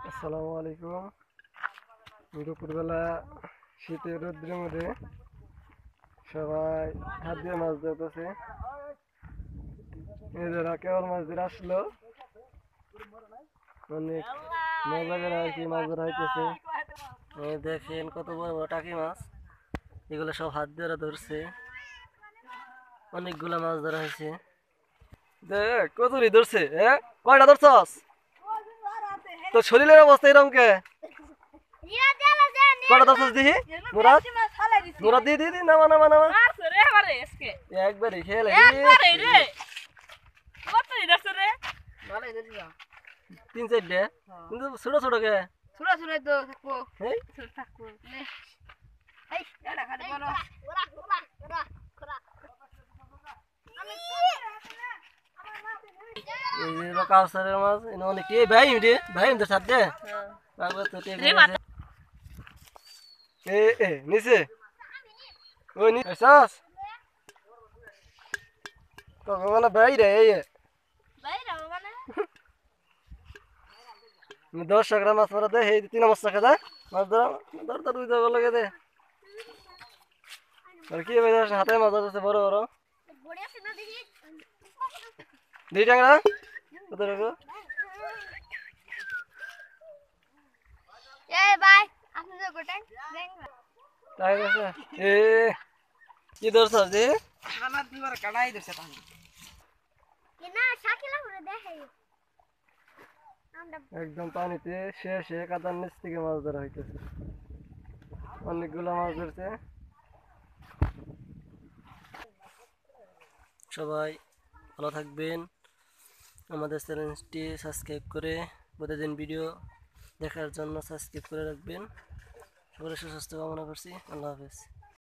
আসসালামু আলাইকুম। দুপুরবেলা শীতের রৌদ্রের মধ্যে সবাই হাত দিয়ে মাছ ধরতেছে। নিজেরা কেবল মাছ ধরে আসলো, অনেক মজা করে আর কি মাছ ধরা হইতেছে। এই দেখেন কত বড় বড় টাকি মাছ, এগুলো সব হাত দিয়ে ধরছে। অনেকগুলা মাছ ধরা হয়েছে। দেখ কতরি ধরছে, হ্যাঁ কয়টা ধরছস? তোর শরীরের অবস্থা এরকম কে? কয়টা ধরছস দেখি? মুরাদ মুরাদ দিয়ে দিয়ে নামা নামা নামা একবারে খেলে তিন চারটে, কিন্তু ছোট ছোট কে? ছোট ছোট তো থাকবো। এই ছোট থাকবো নে। এই এটা খালি বলো। এই যে কাউসারের মাছ এনে অনেক এই ভাই রে ভাই তো সাথে বাবা তো এ এ নিচে ওই নি এসাস তো মানে ভাই রে এই বাইরে মানে 10 গ্রাম মাছ মারা দে এই 3 মাছ টাকা দে মাছ ধরা ধর ধর দুই জায়গা লাগে দে আর কি ভাই হাতে মাছ ধরছে বড় বড় বড় আছে না দেখি। দুই টাকা কত টাকা এই ভাই আপনি তো গোটাই দেন না। তাই আছে এ কি ধরছস যে আমার দুবার কাটাই দিছে পানি কি না শাকিলা করে দেখাই। আমরা একদম পানিতে শেষে কাদার নিচ থেকে মাছ ধরা হইতেছে। অনেকগুলো মাছ ধরছে। সবাই ভালো থাকবেন, আমাদের চ্যানেলটি সাবস্ক্রাইব করে প্রতিদিন ভিডিও দেখার জন্য সাবস্ক্রাইব করে রাখবেন। সকলের সুস্বাস্থ্য কামনা করছি। আল্লাহ হাফেজ।